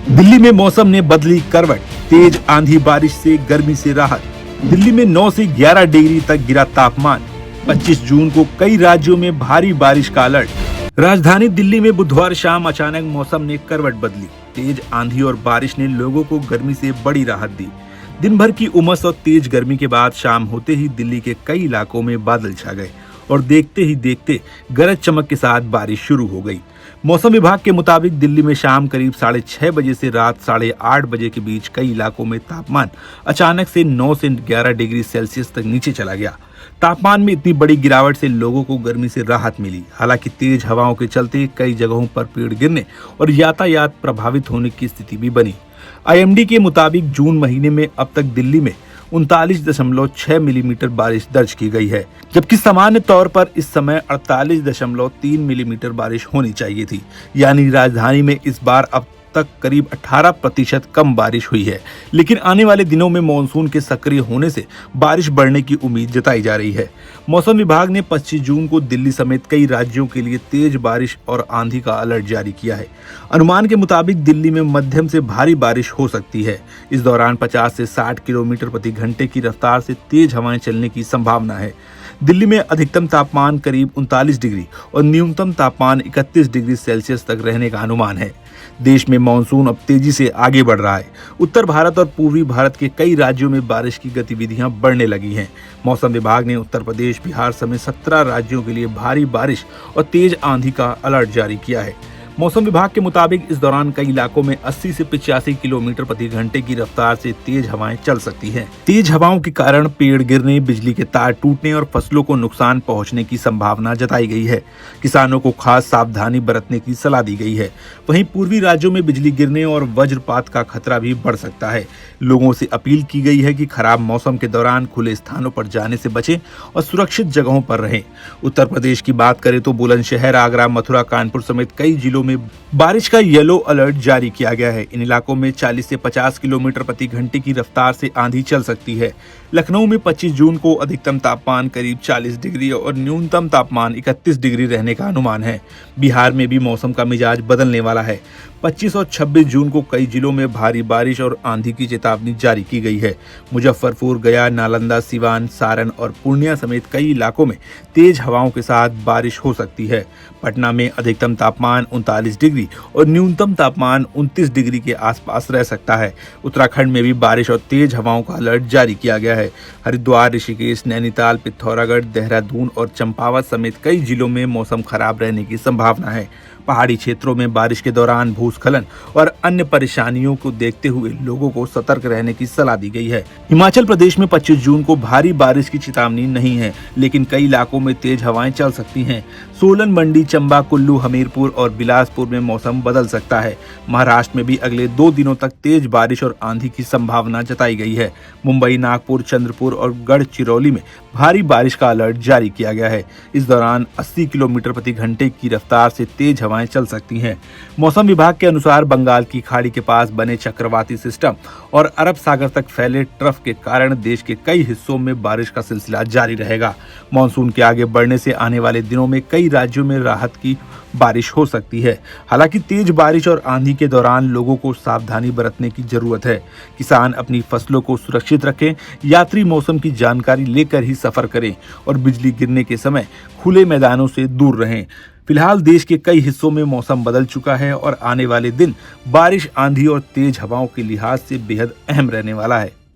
दिल्ली में मौसम ने बदली करवट, तेज आंधी बारिश से गर्मी से राहत। दिल्ली में 9 से 11 डिग्री तक गिरा तापमान। 25 जून को कई राज्यों में भारी बारिश का अलर्ट। राजधानी दिल्ली में बुधवार शाम अचानक मौसम ने करवट बदली। तेज आंधी और बारिश ने लोगों को गर्मी से बड़ी राहत दी। दिन भर की उमस और तेज गर्मी के बाद शाम होते ही दिल्ली के कई इलाकों में बादल छा गए और देखते ही देखते गरज चमक के साथ बारिश शुरू हो गई। मौसम विभाग के मुताबिक दिल्ली में शाम करीब 6:30 बजे से रात 8:30 बजे के बीच कई इलाकों में तापमान अचानक से 9 से 11 डिग्री सेल्सियस तक नीचे चला गया। तापमान में इतनी बड़ी गिरावट से लोगों को गर्मी से राहत मिली। हालांकि तेज हवाओं के चलते कई जगहों पर पेड़ गिरने और यातायात प्रभावित होने की स्थिति भी बनी। आईएमडी के मुताबिक जून महीने में अब तक दिल्ली में 39.6 मिलीमीटर बारिश दर्ज की गई है, जबकि सामान्य तौर पर इस समय 48.3 मिलीमीटर बारिश होनी चाहिए थी। यानी राजधानी में इस बार अब तक करीब 18% कम बारिश हुई है। लेकिन आने वाले दिनों में मानसून के सक्रिय होने से बारिश बढ़ने की उम्मीद जताई जा रही है। मौसम विभाग ने 25 जून को दिल्ली समेत कई राज्यों के लिए तेज बारिश और आंधी का अलर्ट जारी किया है। अनुमान के मुताबिक दिल्ली में मध्यम से भारी बारिश हो सकती है। इस दौरान 50 से 60 किलोमीटर प्रति घंटे की रफ्तार से तेज हवाएं चलने की संभावना है। दिल्ली में अधिकतम तापमान करीब 39 डिग्री और न्यूनतम तापमान 31 डिग्री सेल्सियस तक रहने का अनुमान है। देश में मानसून अब तेजी से आगे बढ़ रहा है। उत्तर भारत और पूर्वी भारत के कई राज्यों में बारिश की गतिविधियां बढ़ने लगी हैं। मौसम विभाग ने उत्तर प्रदेश, बिहार समेत 17 राज्यों के लिए भारी बारिश और तेज आंधी का अलर्ट जारी किया है। मौसम विभाग के मुताबिक इस दौरान कई इलाकों में 80 से 85 किलोमीटर प्रति घंटे की रफ्तार से तेज हवाएं चल सकती हैं। तेज हवाओं के कारण पेड़ गिरने, बिजली के तार टूटने और फसलों को नुकसान पहुंचने की संभावना जताई गई है। किसानों को खास सावधानी बरतने की सलाह दी गई है। वहीं पूर्वी राज्यों में बिजली गिरने और वज्रपात का खतरा भी बढ़ सकता है। लोगों से अपील की गई है कि खराब मौसम के दौरान खुले स्थानों पर जाने से बचें और सुरक्षित जगहों पर रहें। उत्तर प्रदेश की बात करें तो बुलंदशहर, आगरा, मथुरा, कानपुर समेत कई जिलों में बारिश का येलो अलर्ट जारी किया गया है। इन इलाकों में 40 से 50 किलोमीटर प्रति घंटे की रफ्तार से आंधी चल सकती है। लखनऊ में 25 जून को अधिकतम तापमान करीब 40 डिग्री और न्यूनतम तापमान 31 डिग्री रहने का अनुमान है। बिहार में भी मौसम का मिजाज बदलने वाला है। 25 और 26 जून को कई जिलों में भारी बारिश और आंधी की चेतावनी जारी की गई है। मुजफ्फरपुर, गया, नालंदा, सिवान, सारण और पूर्णिया समेत कई इलाकों में तेज हवाओं के साथ बारिश हो सकती है। पटना में अधिकतम तापमान 39 डिग्री और न्यूनतम तापमान 29 डिग्री के आसपास रह सकता है। उत्तराखंड में भी बारिश और तेज हवाओं का अलर्ट जारी किया गया है। हरिद्वार, ऋषिकेश, नैनीताल, पिथौरागढ़, देहरादून और चंपावत समेत कई जिलों में मौसम खराब रहने की संभावना है। पहाड़ी क्षेत्रों में बारिश के दौरान भूस्खलन और अन्य परेशानियों को देखते हुए लोगों को सतर्क रहने की सलाह दी गई है। हिमाचल प्रदेश में 25 जून को भारी बारिश की चेतावनी नहीं है, लेकिन कई इलाकों में तेज हवाएं चल सकती हैं। सोलन, मंडी, चंबा, कुल्लू, हमीरपुर और बिलासपुर में मौसम बदल सकता है। महाराष्ट्र में भी अगले 2 दिनों तक तेज बारिश और आंधी की संभावना जताई गई है। मुंबई, नागपुर, चंद्रपुर और गढ़चिरौली में भारी बारिश का अलर्ट जारी किया गया है। इस दौरान 80 किलोमीटर प्रति घंटे की रफ्तार से तेज हवाएं चल सकती हैं। मौसम विभाग के अनुसार बंगाल की खाड़ी के पास बने चक्रवाती सिस्टम और अरब सागर तक फैले ट्रफ के कारण देश के कई हिस्सों में बारिश का सिलसिला जारी रहेगा। मानसून के आगे बढ़ने से आने वाले दिनों में कई राज्यों में राहत की बारिश हो सकती है। हालांकि तेज बारिश और आंधी के दौरान लोगों को सावधानी बरतने की जरूरत है। किसान अपनी फसलों को सुरक्षित रखें, यात्री मौसम की जानकारी लेकर ही सफर करें और बिजली गिरने के समय खुले मैदानों से दूर रहें। फिलहाल देश के कई हिस्सों में मौसम बदल चुका है और आने वाले दिन बारिश, आंधी और तेज हवाओं के लिहाज से बेहद अहम रहने वाला है।